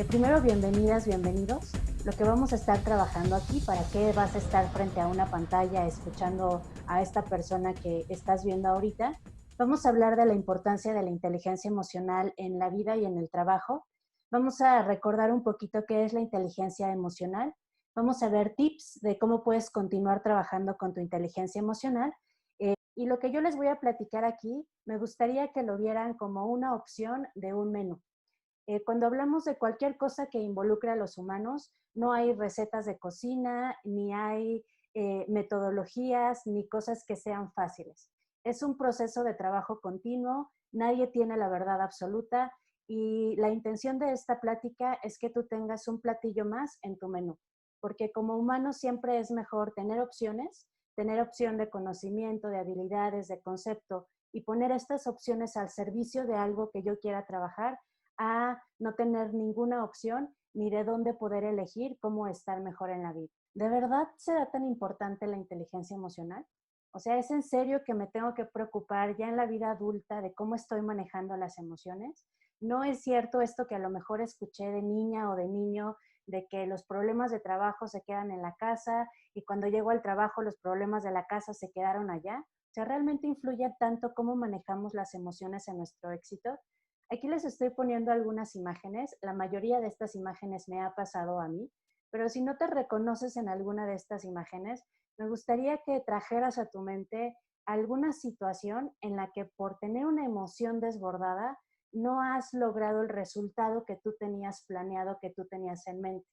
Primero, bienvenidas, bienvenidos. Lo que vamos a estar trabajando aquí, ¿para qué vas a estar frente a una pantalla escuchando a esta persona que estás viendo ahorita? Vamos a hablar de la importancia de la inteligencia emocional en la vida y en el trabajo. Vamos a recordar un poquito qué es la inteligencia emocional. Vamos a ver tips de cómo puedes continuar trabajando con tu inteligencia emocional. Y lo que yo les voy a platicar aquí, me gustaría que lo vieran como una opción de un menú. Cuando hablamos de cualquier cosa que involucre a los humanos, no hay recetas de cocina, ni hay metodologías, ni cosas que sean fáciles. Es un proceso de trabajo continuo, nadie tiene la verdad absoluta y la intención de esta plática es que tú tengas un platillo más en tu menú, porque como humano siempre es mejor tener opción de conocimiento, de habilidades, de concepto y poner estas opciones al servicio de algo que yo quiera trabajar a no tener ninguna opción ni de dónde poder elegir cómo estar mejor en la vida. ¿De verdad será tan importante la inteligencia emocional? O sea, ¿es en serio que me tengo que preocupar ya en la vida adulta de cómo estoy manejando las emociones? No es cierto esto que a lo mejor escuché de niña o de niño, de que los problemas de trabajo se quedan en la casa y cuando llego al trabajo los problemas de la casa se quedaron allá. O sea, ¿realmente influye tanto cómo manejamos las emociones en nuestro éxito? Aquí les estoy poniendo algunas imágenes. La mayoría de estas imágenes me ha pasado a mí, pero si no te reconoces en alguna de estas imágenes, me gustaría que trajeras a tu mente alguna situación en la que por tener una emoción desbordada no has logrado el resultado que tú tenías planeado, que tú tenías en mente.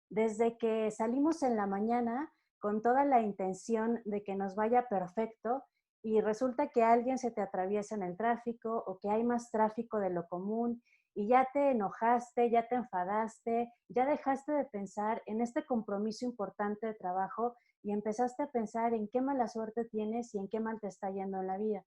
Desde que salimos en la mañana con toda la intención de que nos vaya perfecto y resulta que alguien se te atraviesa en el tráfico o que hay más tráfico de lo común y ya te enojaste, ya te enfadaste, ya dejaste de pensar en este compromiso importante de trabajo y empezaste a pensar en qué mala suerte tienes y en qué mal te está yendo en la vida.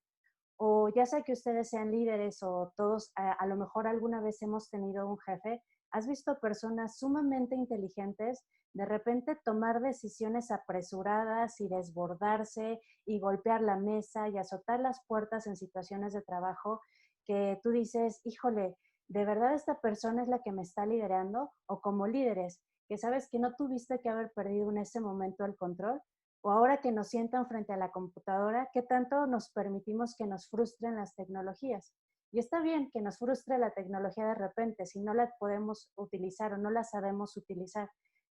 O ya sea que ustedes sean líderes o todos, a lo mejor alguna vez hemos tenido un jefe, has visto personas sumamente inteligentes de repente tomar decisiones apresuradas y desbordarse y golpear la mesa y azotar las puertas en situaciones de trabajo que tú dices, híjole, ¿de verdad esta persona es la que me está liderando? O como líderes, que sabes que no tuviste que haber perdido en ese momento el control, o ahora que nos sientan frente a la computadora, ¿qué tanto nos permitimos que nos frustren las tecnologías? Y está bien que nos frustre la tecnología de repente si no la podemos utilizar o no la sabemos utilizar,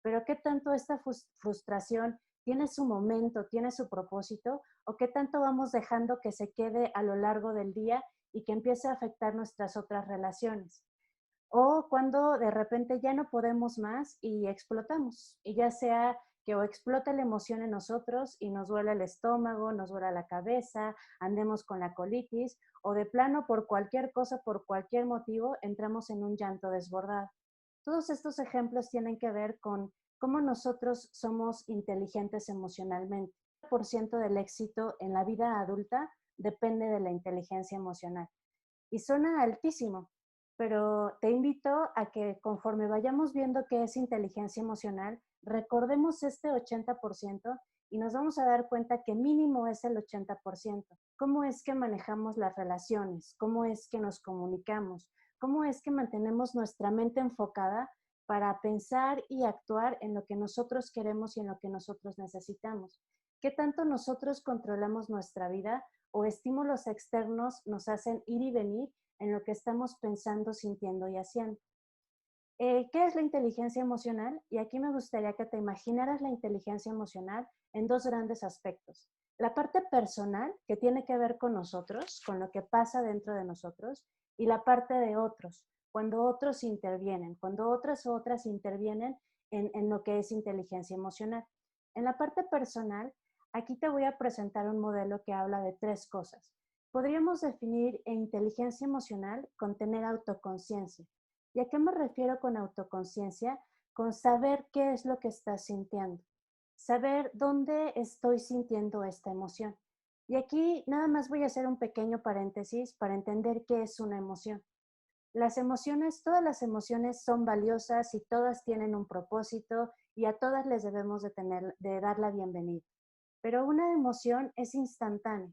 pero ¿qué tanto esta frustración tiene su momento, tiene su propósito? ¿O qué tanto vamos dejando que se quede a lo largo del día y que empiece a afectar nuestras otras relaciones? O cuando de repente ya no podemos más y explotamos, y ya sea que o explota la emoción en nosotros y nos duele el estómago, nos duele la cabeza, andemos con la colitis, o de plano por cualquier cosa, por cualquier motivo, entramos en un llanto desbordado. Todos estos ejemplos tienen que ver con cómo nosotros somos inteligentes emocionalmente. El 1% del éxito en la vida adulta depende de la inteligencia emocional y suena altísimo, pero te invito a que conforme vayamos viendo qué es inteligencia emocional, recordemos este 80% y nos vamos a dar cuenta que mínimo es el 80%. ¿Cómo es que manejamos las relaciones? ¿Cómo es que nos comunicamos? ¿Cómo es que mantenemos nuestra mente enfocada para pensar y actuar en lo que nosotros queremos y en lo que nosotros necesitamos? ¿Qué tanto nosotros controlamos nuestra vida o estímulos externos nos hacen ir y venir en lo que estamos pensando, sintiendo y haciendo? ¿Qué es la inteligencia emocional? Y aquí me gustaría que te imaginaras la inteligencia emocional en dos grandes aspectos. La parte personal, que tiene que ver con nosotros, con lo que pasa dentro de nosotros, y la parte de otros, cuando otros intervienen, cuando otras o otras intervienen en lo que es inteligencia emocional. En la parte personal, aquí te voy a presentar un modelo que habla de tres cosas. Podríamos definir inteligencia emocional con tener autoconciencia. ¿Y a qué me refiero con autoconciencia? Con saber qué es lo que estás sintiendo, saber dónde estoy sintiendo esta emoción. Y aquí nada más voy a hacer un pequeño paréntesis para entender qué es una emoción. Las emociones, todas las emociones son valiosas y todas tienen un propósito y a todas les debemos de dar la bienvenida. Pero una emoción es instantánea.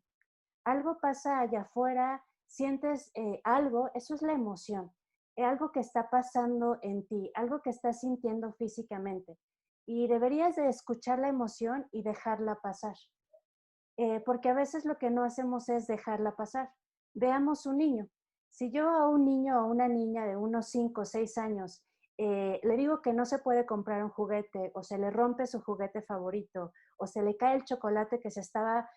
Algo pasa allá afuera, sientes algo, eso es la emoción. algo que está pasando en ti, algo que estás sintiendo físicamente. Y deberías de escuchar la emoción y dejarla pasar. Porque a veces lo que no hacemos es dejarla pasar. Veamos un niño. Si yo a un niño o una niña de unos 5 o 6 años le digo que no se puede comprar un juguete o se le rompe su juguete favorito o se le cae el chocolate que se estaba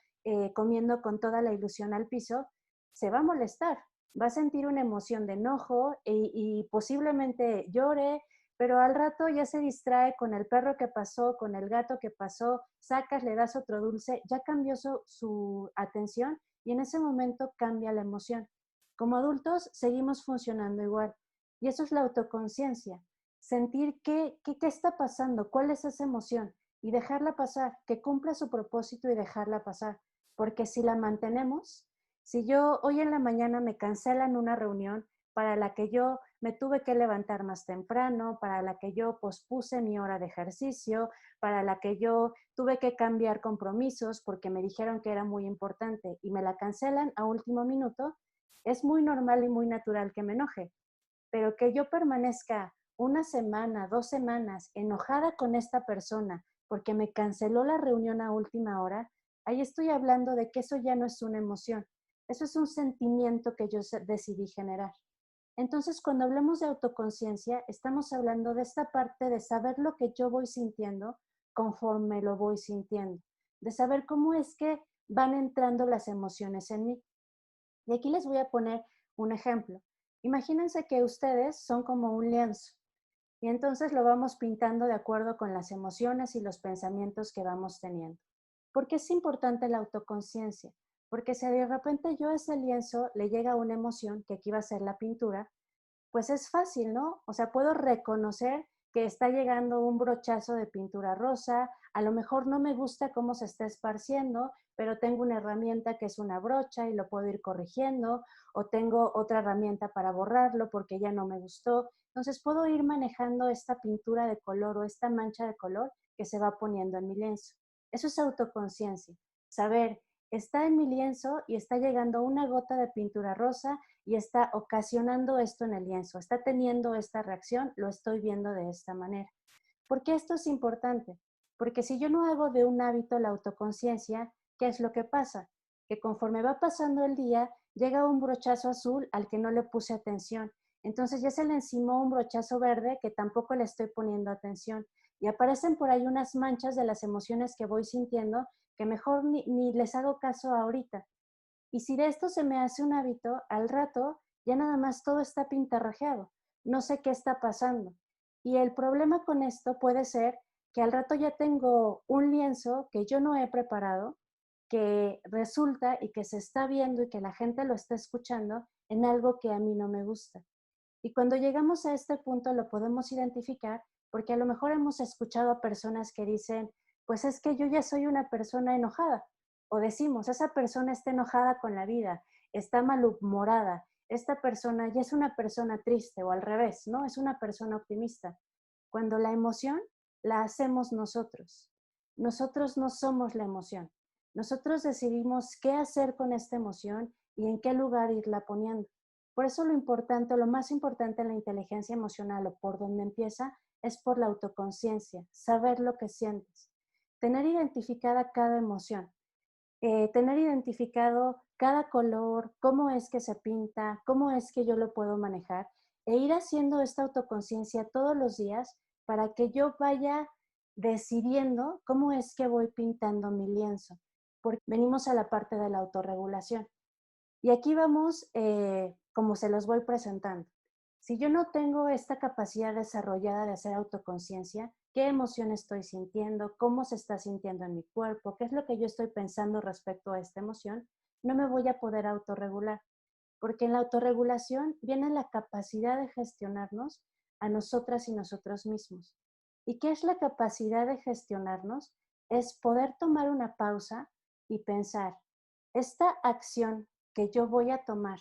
comiendo con toda la ilusión al piso, se va a molestar, va a sentir una emoción de enojo y posiblemente llore, pero al rato ya se distrae con el perro que pasó, con el gato que pasó, sacas, le das otro dulce, ya cambió su atención y en ese momento cambia la emoción. Como adultos seguimos funcionando igual y eso es la autoconciencia, sentir qué está pasando, cuál es esa emoción y dejarla pasar, que cumpla su propósito y dejarla pasar, porque si la mantenemos, si yo hoy en la mañana me cancelan una reunión para la que yo me tuve que levantar más temprano, para la que yo pospuse mi hora de ejercicio, para la que yo tuve que cambiar compromisos porque me dijeron que era muy importante y me la cancelan a último minuto, es muy normal y muy natural que me enoje, pero que yo permanezca una semana, 2 semanas enojada con esta persona porque me canceló la reunión a última hora, ahí estoy hablando de que eso ya no es una emoción, eso es un sentimiento que yo decidí generar. Entonces, cuando hablamos de autoconciencia, estamos hablando de esta parte de saber lo que yo voy sintiendo conforme lo voy sintiendo, de saber cómo es que van entrando las emociones en mí. Y aquí les voy a poner un ejemplo. Imagínense que ustedes son como un lienzo y entonces lo vamos pintando de acuerdo con las emociones y los pensamientos que vamos teniendo. ¿Por qué es importante la autoconciencia? Porque si de repente yo a ese lienzo le llega una emoción, que aquí va a ser la pintura, pues es fácil, ¿no? O sea, puedo reconocer que está llegando un brochazo de pintura rosa, a lo mejor no me gusta cómo se está esparciendo, pero tengo una herramienta que es una brocha y lo puedo ir corrigiendo, o tengo otra herramienta para borrarlo porque ya no me gustó. Entonces puedo ir manejando esta pintura de color o esta mancha de color que se va poniendo en mi lienzo. Eso es autoconciencia, saber, está en mi lienzo y está llegando una gota de pintura rosa y está ocasionando esto en el lienzo, está teniendo esta reacción, lo estoy viendo de esta manera. ¿Por qué esto es importante? Porque si yo no hago de un hábito la autoconciencia, ¿qué es lo que pasa? Que conforme va pasando el día, llega un brochazo azul al que no le puse atención. Entonces ya se le encimó un brochazo verde que tampoco le estoy poniendo atención. Y aparecen por ahí unas manchas de las emociones que voy sintiendo que mejor ni les hago caso ahorita. Y si de esto se me hace un hábito, al rato ya nada más todo está pintarrajeado. No sé qué está pasando. Y el problema con esto puede ser que al rato ya tengo un lienzo que yo no he preparado, que resulta y que se está viendo y que la gente lo está escuchando en algo que a mí no me gusta. Y cuando llegamos a este punto lo podemos identificar porque a lo mejor hemos escuchado a personas que dicen, pues es que yo ya soy una persona enojada. O decimos, esa persona está enojada con la vida, está malhumorada, esta persona ya es una persona triste o al revés, ¿no? Es una persona optimista. Cuando la emoción la hacemos nosotros. Nosotros no somos la emoción. Nosotros decidimos qué hacer con esta emoción y en qué lugar irla poniendo. Por eso lo importante, lo más importante en la inteligencia emocional o por donde empieza es por la autoconciencia, saber lo que sientes, tener identificada cada emoción, tener identificado cada color, cómo es que se pinta, cómo es que yo lo puedo manejar e ir haciendo esta autoconciencia todos los días para que yo vaya decidiendo cómo es que voy pintando mi lienzo. Porque venimos a la parte de la autorregulación. Y aquí vamos, como se los voy presentando. Si yo no tengo esta capacidad desarrollada de hacer autoconciencia, qué emoción estoy sintiendo, cómo se está sintiendo en mi cuerpo, qué es lo que yo estoy pensando respecto a esta emoción, no me voy a poder autorregular. Porque en la autorregulación viene la capacidad de gestionarnos a nosotras y nosotros mismos. ¿Y qué es la capacidad de gestionarnos? Es poder tomar una pausa y pensar, esta acción que yo voy a tomar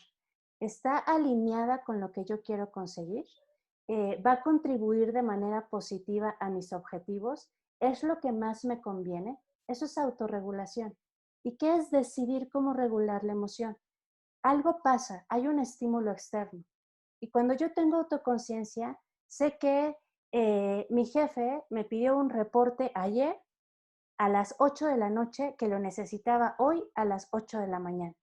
está alineada con lo que yo quiero conseguir, va a contribuir de manera positiva a mis objetivos, es lo que más me conviene, eso es autorregulación. ¿Y qué es decidir cómo regular la emoción? Algo pasa, hay un estímulo externo. Y cuando yo tengo autoconciencia, sé que mi jefe me pidió un reporte ayer a las 8 de la noche que lo necesitaba hoy a las 8 de la mañana.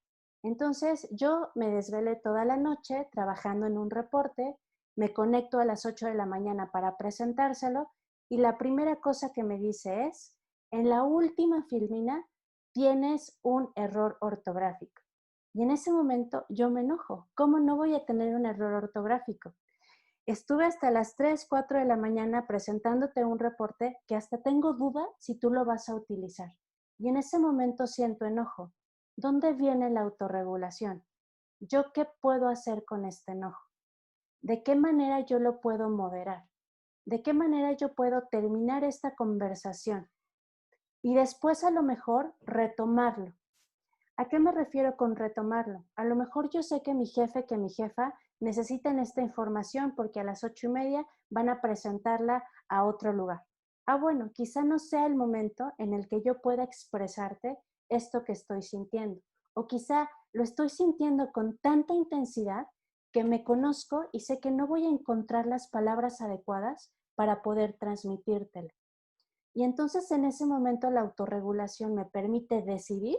Entonces yo me desvelé toda la noche trabajando en un reporte, me conecto a las 8 de la mañana para presentárselo y la primera cosa que me dice es, en la última filmina tienes un error ortográfico. Y en ese momento yo me enojo. ¿Cómo no voy a tener un error ortográfico? Estuve hasta las 3, 4 de la mañana presentándote un reporte que hasta tengo duda si tú lo vas a utilizar. Y en ese momento siento enojo. ¿Dónde viene la autorregulación? ¿Yo qué puedo hacer con este enojo? ¿De qué manera yo lo puedo moderar? ¿De qué manera yo puedo terminar esta conversación? Y después a lo mejor retomarlo. ¿A qué me refiero con retomarlo? A lo mejor yo sé que mi jefe, que mi jefa necesitan esta información porque a las 8:30 van a presentarla a otro lugar. Bueno, quizá no sea el momento en el que yo pueda expresarte esto que estoy sintiendo. O quizá lo estoy sintiendo con tanta intensidad que me conozco y sé que no voy a encontrar las palabras adecuadas para poder transmitírtelo. Y entonces en ese momento la autorregulación me permite decidir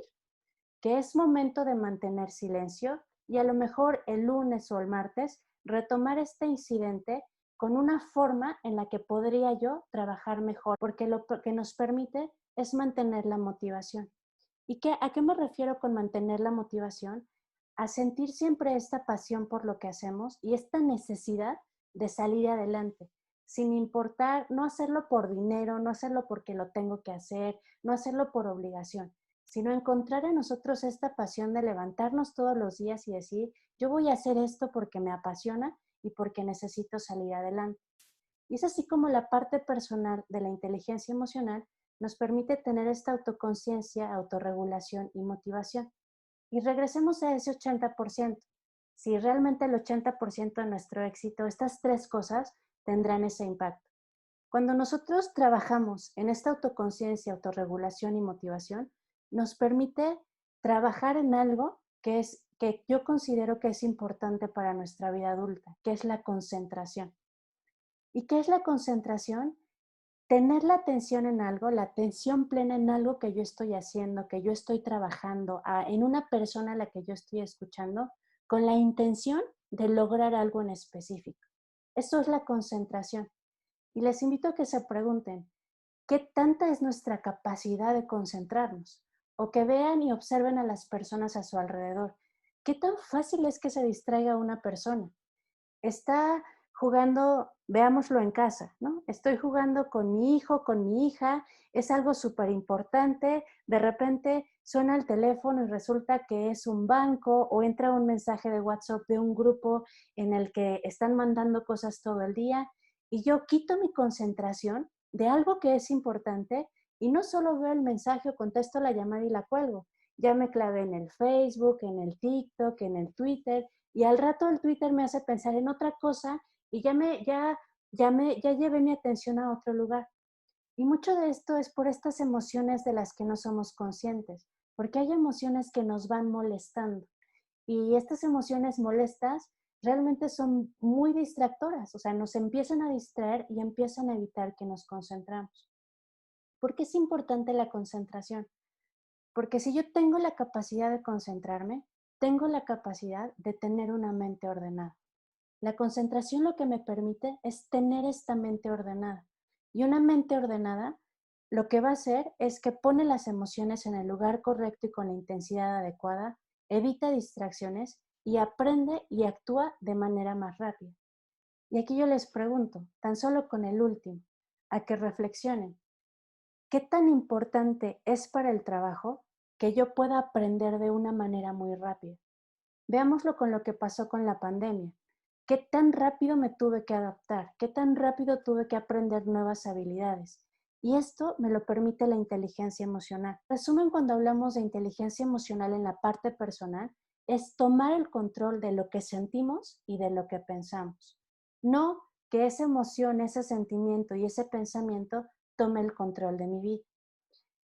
que es momento de mantener silencio y a lo mejor el lunes o el martes retomar este incidente con una forma en la que podría yo trabajar mejor, porque lo que nos permite es mantener la motivación. ¿Y a qué me refiero con mantener la motivación? A sentir siempre esta pasión por lo que hacemos y esta necesidad de salir adelante, sin importar, no hacerlo por dinero, no hacerlo porque lo tengo que hacer, no hacerlo por obligación, sino encontrar en nosotros esta pasión de levantarnos todos los días y decir, yo voy a hacer esto porque me apasiona y porque necesito salir adelante. Y es así como la parte personal de la inteligencia emocional nos permite tener esta autoconciencia, autorregulación y motivación. Y regresemos a ese 80%. Si realmente el 80% de nuestro éxito, estas tres cosas tendrán ese impacto. Cuando nosotros trabajamos en esta autoconciencia, autorregulación y motivación, nos permite trabajar en algo que yo considero que es importante para nuestra vida adulta, que es la concentración. ¿Y qué es la concentración? Tener la atención en algo, la atención plena en algo que yo estoy haciendo, que yo estoy trabajando, en una persona a la que yo estoy escuchando, con la intención de lograr algo en específico. Eso es la concentración. Y les invito a que se pregunten, ¿qué tanta es nuestra capacidad de concentrarnos? O que vean y observen a las personas a su alrededor. ¿Qué tan fácil es que se distraiga una persona? Está jugando, veámoslo en casa, ¿no? Estoy jugando con mi hijo, con mi hija, es algo súper importante, de repente suena el teléfono y resulta que es un banco o entra un mensaje de WhatsApp de un grupo en el que están mandando cosas todo el día y yo quito mi concentración de algo que es importante y no solo veo el mensaje o contesto la llamada y la cuelgo, ya me clavé en el Facebook, en el TikTok, en el Twitter y al rato el Twitter me hace pensar en otra cosa y ya llevé mi atención a otro lugar. Y mucho de esto es por estas emociones de las que no somos conscientes, porque hay emociones que nos van molestando. Y estas emociones molestas realmente son muy distractoras, o sea, nos empiezan a distraer y empiezan a evitar que nos concentramos. ¿Por qué es importante la concentración? Porque si yo tengo la capacidad de concentrarme, tengo la capacidad de tener una mente ordenada. La concentración lo que me permite es tener esta mente ordenada. Y una mente ordenada lo que va a hacer es que pone las emociones en el lugar correcto y con la intensidad adecuada, evita distracciones y aprende y actúa de manera más rápida. Y aquí yo les pregunto, tan solo con el último, a que reflexionen, ¿qué tan importante es para el trabajo que yo pueda aprender de una manera muy rápida? Veámoslo con lo que pasó con la pandemia. ¿Qué tan rápido me tuve que adaptar? ¿Qué tan rápido tuve que aprender nuevas habilidades? Y esto me lo permite la inteligencia emocional. Resumen, cuando hablamos de inteligencia emocional en la parte personal, es tomar el control de lo que sentimos y de lo que pensamos. No que esa emoción, ese sentimiento y ese pensamiento tome el control de mi vida.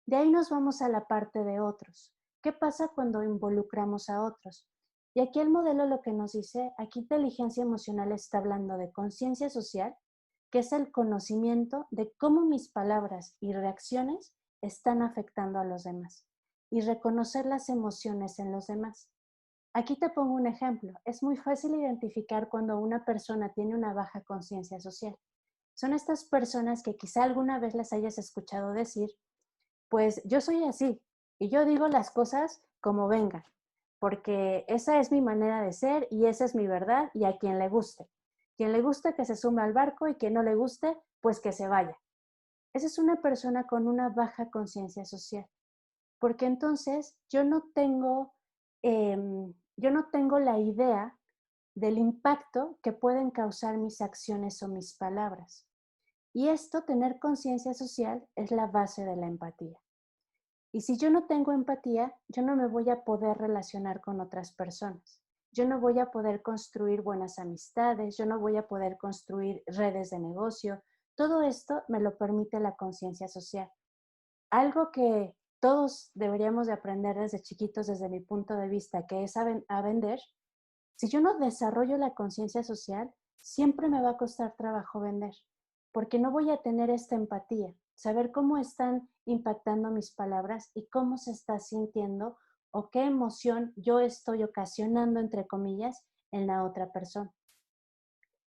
De ahí nos vamos a la parte de otros. ¿Qué pasa cuando involucramos a otros? Y aquí el modelo lo que nos dice, aquí inteligencia emocional está hablando de conciencia social, que es el conocimiento de cómo mis palabras y reacciones están afectando a los demás y reconocer las emociones en los demás. Aquí te pongo un ejemplo. Es muy fácil identificar cuando una persona tiene una baja conciencia social. Son estas personas que quizá alguna vez las hayas escuchado decir, pues yo soy así y yo digo las cosas como vengan, porque esa es mi manera de ser y esa es mi verdad y a quien le guste. Quien le guste que se sume al barco y quien no le guste, pues que se vaya. Esa es una persona con una baja conciencia social, porque entonces yo no tengo la idea del impacto que pueden causar mis acciones o mis palabras. Y esto, tener conciencia social, es la base de la empatía. Y si yo no tengo empatía, yo no me voy a poder relacionar con otras personas. Yo no voy a poder construir buenas amistades, yo no voy a poder construir redes de negocio. Todo esto me lo permite la conciencia social. Algo que todos deberíamos de aprender desde chiquitos, desde mi punto de vista, que es a vender. Si yo no desarrollo la conciencia social, siempre me va a costar trabajo vender, porque no voy a tener esta empatía, saber cómo están impactando mis palabras y cómo se está sintiendo o qué emoción yo estoy ocasionando, entre comillas, en la otra persona.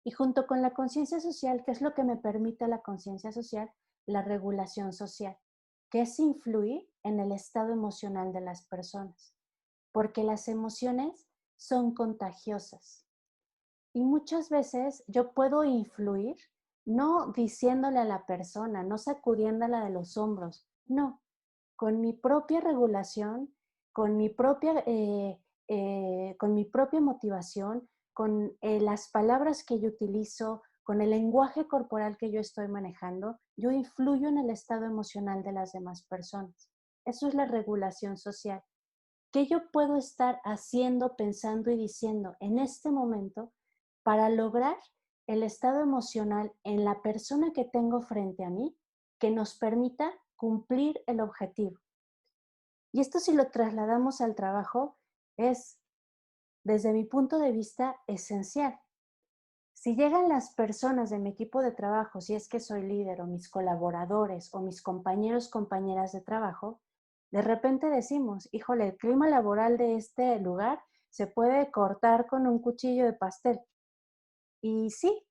Y junto con la conciencia social, ¿qué es lo que me permite la conciencia social? La regulación social, que es influir en el estado emocional de las personas, porque las emociones son contagiosas. Y muchas veces yo puedo influir, no diciéndole a la persona, no sacudiéndola de los hombros, no, con mi propia regulación, con mi propia motivación, con las palabras que yo utilizo, con el lenguaje corporal que yo estoy manejando, yo influyo en el estado emocional de las demás personas. Eso es la regulación social. ¿Qué yo puedo estar haciendo, pensando y diciendo en este momento para lograr el estado emocional en la persona que tengo frente a mí que nos permita cumplir el objetivo? Y esto, si lo trasladamos al trabajo, es, desde mi punto de vista, esencial. Si llegan las personas de mi equipo de trabajo, si es que soy líder, o mis colaboradores o mis compañeros, compañeras de trabajo, de repente decimos, híjole, el clima laboral de este lugar se puede cortar con un cuchillo de pastel. Y sí,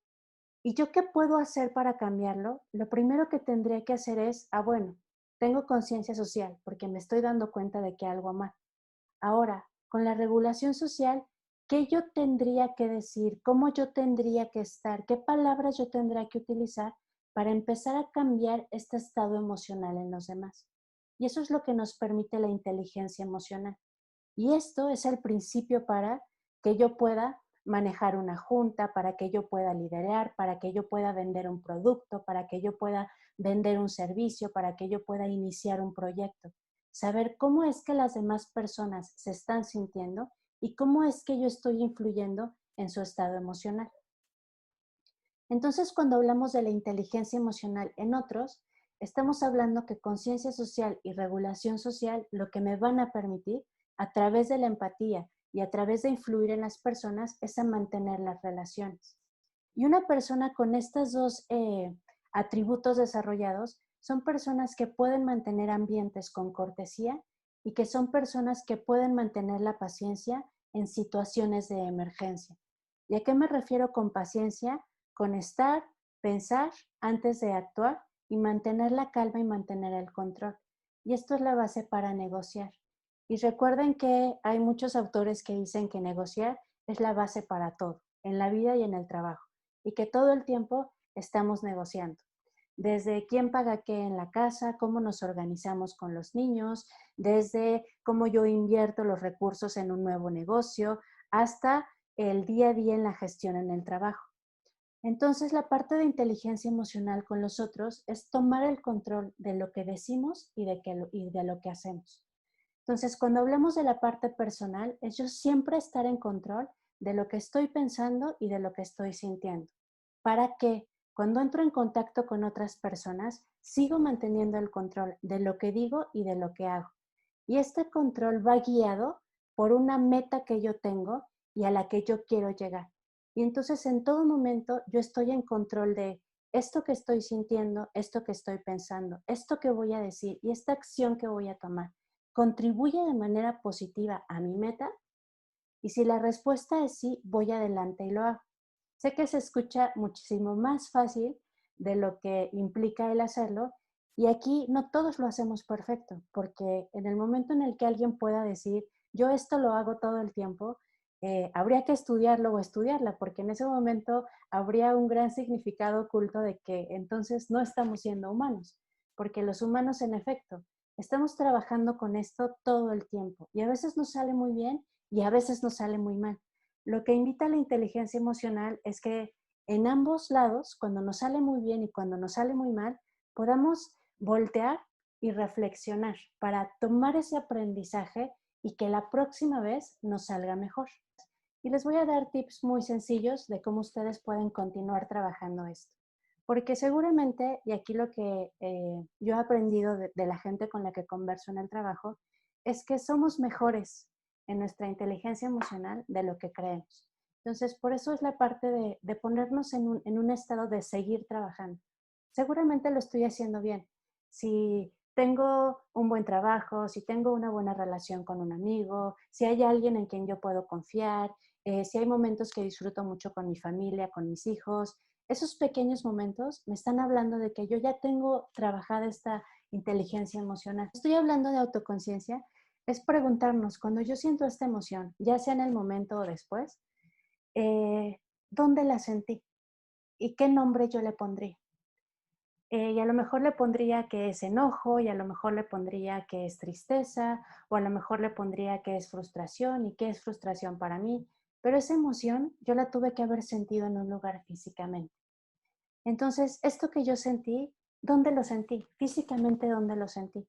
¿y yo qué puedo hacer para cambiarlo? Lo primero que tendría que hacer es, bueno, tengo conciencia social porque me estoy dando cuenta de que algo mal. Ahora, con la regulación social, ¿qué yo tendría que decir? ¿Cómo yo tendría que estar? ¿Qué palabras yo tendría que utilizar para empezar a cambiar este estado emocional en los demás? Y eso es lo que nos permite la inteligencia emocional. Y esto es el principio para que yo pueda manejar una junta, para que yo pueda liderar, para que yo pueda vender un producto, para que yo pueda vender un servicio, para que yo pueda iniciar un proyecto. Saber cómo es que las demás personas se están sintiendo y cómo es que yo estoy influyendo en su estado emocional. Entonces, cuando hablamos de la inteligencia emocional en otros, estamos hablando que conciencia social y regulación social lo que me van a permitir a través de la empatía y a través de influir en las personas es a mantener las relaciones. Y una persona con estos dos atributos desarrollados son personas que pueden mantener ambientes con cortesía y que son personas que pueden mantener la paciencia en situaciones de emergencia. ¿Y a qué me refiero con paciencia? Con estar, pensar antes de actuar y mantener la calma y mantener el control. Y esto es la base para negociar. Y recuerden que hay muchos autores que dicen que negociar es la base para todo, en la vida y en el trabajo, y que todo el tiempo estamos negociando. Desde quién paga qué en la casa, cómo nos organizamos con los niños, desde cómo yo invierto los recursos en un nuevo negocio, hasta el día a día en la gestión en el trabajo. Entonces, la parte de inteligencia emocional con los otros es tomar el control de lo que decimos y de lo que hacemos. Entonces, cuando hablamos de la parte personal, es yo siempre estar en control de lo que estoy pensando y de lo que estoy sintiendo. Para que cuando entro en contacto con otras personas, sigo manteniendo el control de lo que digo y de lo que hago. Y este control va guiado por una meta que yo tengo y a la que yo quiero llegar. Y entonces en todo momento yo estoy en control de esto que estoy sintiendo, esto que estoy pensando, esto que voy a decir y esta acción que voy a tomar. ¿Contribuye de manera positiva a mi meta? Y si la respuesta es sí, voy adelante y lo hago. Sé que se escucha muchísimo más fácil de lo que implica el hacerlo y aquí no todos lo hacemos perfecto, porque en el momento en el que alguien pueda decir, yo esto lo hago todo el tiempo, habría que estudiarlo o estudiarla, porque en ese momento habría un gran significado oculto de que entonces no estamos siendo humanos, porque los humanos en efecto estamos trabajando con esto todo el tiempo y a veces nos sale muy bien y a veces nos sale muy mal. Lo que invita a la inteligencia emocional es que en ambos lados, cuando nos sale muy bien y cuando nos sale muy mal, podamos voltear y reflexionar para tomar ese aprendizaje y que la próxima vez nos salga mejor. Y les voy a dar tips muy sencillos de cómo ustedes pueden continuar trabajando esto. Porque seguramente, y aquí lo que yo he aprendido de la gente con la que converso en el trabajo, es que somos mejores en nuestra inteligencia emocional de lo que creemos. Entonces, por eso es la parte de ponernos en un estado de seguir trabajando. Seguramente lo estoy haciendo bien. Si tengo un buen trabajo, si tengo una buena relación con un amigo, si hay alguien en quien yo puedo confiar, si hay momentos que disfruto mucho con mi familia, con mis hijos, esos pequeños momentos me están hablando de que yo ya tengo trabajada esta inteligencia emocional. Estoy hablando de autoconciencia, es preguntarnos, cuando yo siento esta emoción, ya sea en el momento o después, ¿dónde la sentí? ¿Y qué nombre yo le pondría? Y a lo mejor le pondría que es enojo, y a lo mejor le pondría que es tristeza, o a lo mejor le pondría que es frustración y qué es frustración para mí. Pero esa emoción yo la tuve que haber sentido en un lugar físicamente. Entonces, esto que yo sentí, ¿dónde lo sentí? Físicamente, ¿dónde lo sentí?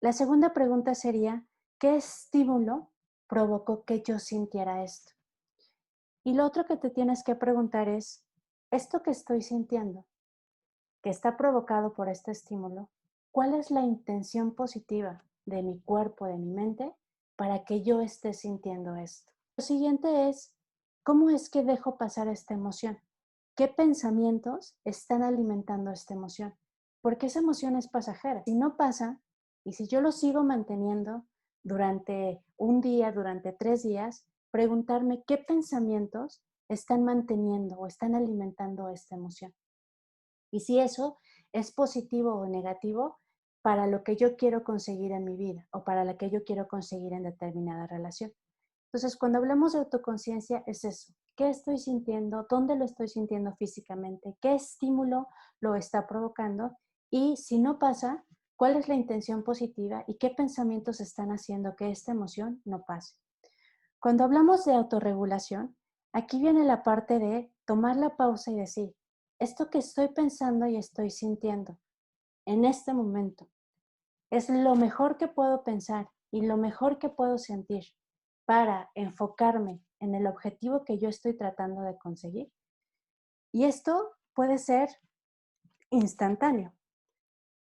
La segunda pregunta sería, ¿qué estímulo provocó que yo sintiera esto? Y lo otro que te tienes que preguntar es, ¿esto que estoy sintiendo, que está provocado por este estímulo, cuál es la intención positiva de mi cuerpo, de mi mente, para que yo esté sintiendo esto? Lo siguiente es, ¿cómo es que dejo pasar esta emoción? ¿Qué pensamientos están alimentando esta emoción? Porque esa emoción es pasajera. Si no pasa, y si yo lo sigo manteniendo durante un día, durante 3 días, preguntarme qué pensamientos están manteniendo o están alimentando esta emoción. Y si eso es positivo o negativo para lo que yo quiero conseguir en mi vida o para lo que yo quiero conseguir en determinada relación. Entonces, cuando hablamos de autoconciencia, es eso. ¿Qué estoy sintiendo? ¿Dónde lo estoy sintiendo físicamente? ¿Qué estímulo lo está provocando? Y si no pasa, ¿cuál es la intención positiva y qué pensamientos están haciendo que esta emoción no pase? Cuando hablamos de autorregulación, aquí viene la parte de tomar la pausa y decir, esto que estoy pensando y estoy sintiendo en este momento, es lo mejor que puedo pensar y lo mejor que puedo sentir para enfocarme en el objetivo que yo estoy tratando de conseguir. Y esto puede ser instantáneo.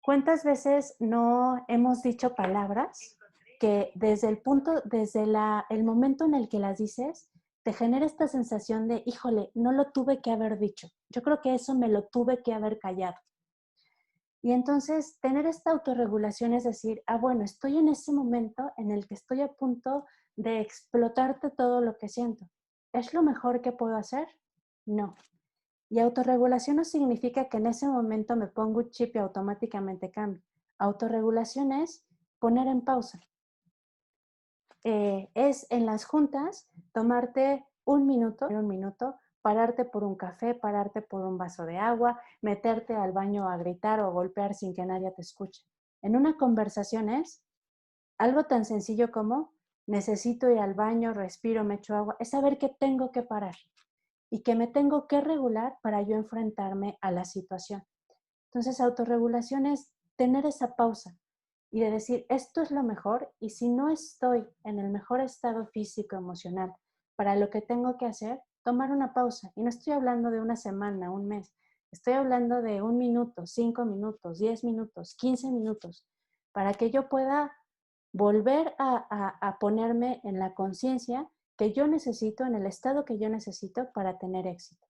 ¿Cuántas veces no hemos dicho palabras que desde el momento en el que las dices, te genera esta sensación de, híjole, no lo tuve que haber dicho. Yo creo que eso me lo tuve que haber callado. Y entonces tener esta autorregulación es decir, bueno, estoy en ese momento en el que estoy a punto de explotarte todo lo que siento. ¿Es lo mejor que puedo hacer? No. Y autorregulación no significa que en ese momento me pongo un chip y automáticamente cambio. Autorregulación es poner en pausa. Es en las juntas tomarte un minuto, pararte por un café, pararte por un vaso de agua, meterte al baño a gritar o golpear sin que nadie te escuche. En una conversación es algo tan sencillo como necesito ir al baño, respiro, me echo agua, es saber que tengo que parar y que me tengo que regular para yo enfrentarme a la situación. Entonces, autorregulación es tener esa pausa y de decir, esto es lo mejor y si no estoy en el mejor estado físico, emocional para lo que tengo que hacer, tomar una pausa. Y no estoy hablando de una semana, un mes, estoy hablando de 1 minuto, 5 minutos, 10 minutos, 15 minutos, para que yo pueda volver a ponerme en la conciencia que yo necesito, en el estado que yo necesito para tener éxito.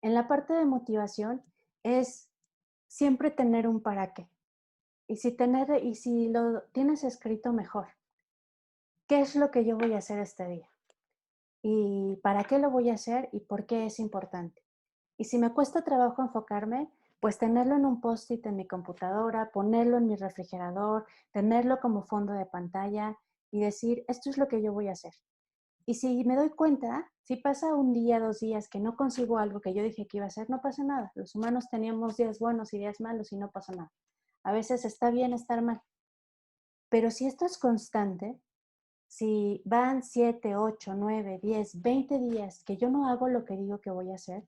En la parte de motivación es siempre tener un para qué. Y si lo tienes escrito mejor, ¿qué es lo que yo voy a hacer este día? ¿Y para qué lo voy a hacer y por qué es importante? Y si me cuesta trabajo enfocarme, pues tenerlo en un post-it en mi computadora, ponerlo en mi refrigerador, tenerlo como fondo de pantalla y decir, esto es lo que yo voy a hacer. Y si me doy cuenta, si pasa un día, 2 días que no consigo algo que yo dije que iba a hacer, no pasa nada. Los humanos teníamos días buenos y días malos y no pasa nada. A veces está bien estar mal. Pero si esto es constante, si van 7, 8, 9, 10, 20 días que yo no hago lo que digo que voy a hacer,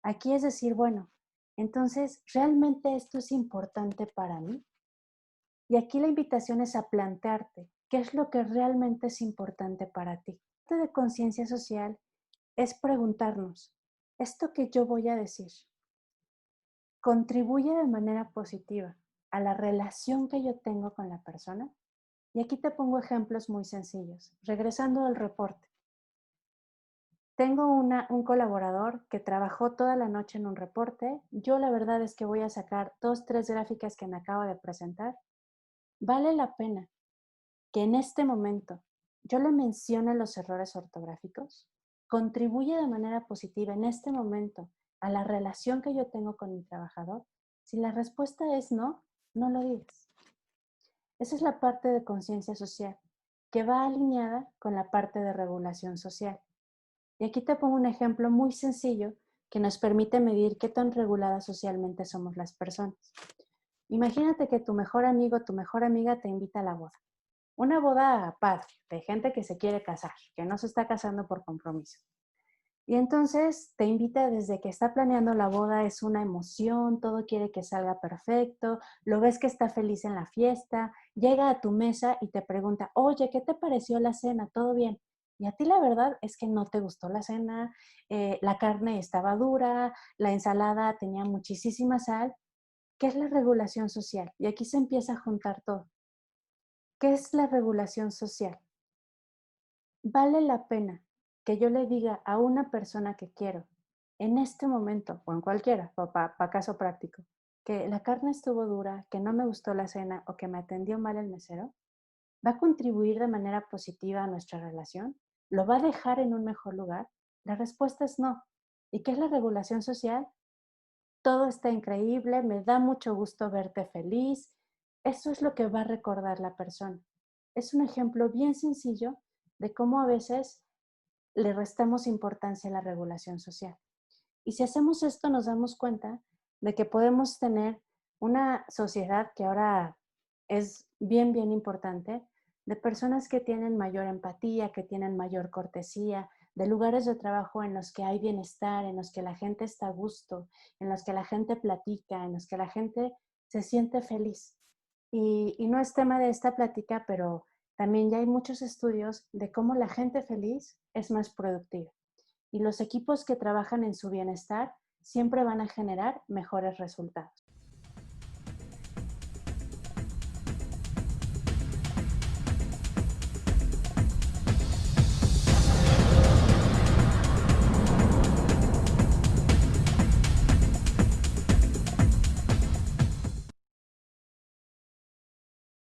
aquí es decir, bueno, entonces, ¿realmente esto es importante para mí? Y aquí la invitación es a plantearte qué es lo que realmente es importante para ti. Parte de conciencia social es preguntarnos, ¿esto que yo voy a decir contribuye de manera positiva a la relación que yo tengo con la persona? Y aquí te pongo ejemplos muy sencillos. Regresando al reporte. Tengo un colaborador que trabajó toda la noche en un reporte. Yo la verdad es que voy a sacar 2, 3 gráficas que me acaba de presentar. Vale la pena que en este momento yo le mencione los errores ortográficos. Contribuye de manera positiva en este momento a la relación que yo tengo con mi trabajador. Si la respuesta es no, no lo digas. Esa es la parte de conciencia social, que va alineada con la parte de regulación social. Y aquí te pongo un ejemplo muy sencillo que nos permite medir qué tan reguladas socialmente somos las personas. Imagínate que tu mejor amigo, tu mejor amiga te invita a la boda. Una boda padre, de gente que se quiere casar, que no se está casando por compromiso. Y entonces te invita desde que está planeando la boda, es una emoción, todo quiere que salga perfecto, lo ves que está feliz en la fiesta, llega a tu mesa y te pregunta, oye, ¿qué te pareció la cena? ¿Todo bien? Y a ti la verdad es que no te gustó la cena, la carne estaba dura, la ensalada tenía muchísima sal. ¿Qué es la regulación social? Y aquí se empieza a juntar todo. ¿Qué es la regulación social? ¿Vale la pena que yo le diga a una persona que quiero en este momento o en cualquiera, para caso práctico, que la carne estuvo dura, que no me gustó la cena o que me atendió mal el mesero? ¿Va a contribuir de manera positiva a nuestra relación? ¿Lo va a dejar en un mejor lugar? La respuesta es no. ¿Y qué es la regulación social? Todo está increíble, me da mucho gusto verte feliz. Eso es lo que va a recordar la persona. Es un ejemplo bien sencillo de cómo a veces le restamos importancia a la regulación social. Y si hacemos esto, nos damos cuenta de que podemos tener una sociedad que ahora es bien, bien importante, de personas que tienen mayor empatía, que tienen mayor cortesía, de lugares de trabajo en los que hay bienestar, en los que la gente está a gusto, en los que la gente platica, en los que la gente se siente feliz. Y no es tema de esta plática, pero también ya hay muchos estudios de cómo la gente feliz es más productiva. Y los equipos que trabajan en su bienestar siempre van a generar mejores resultados.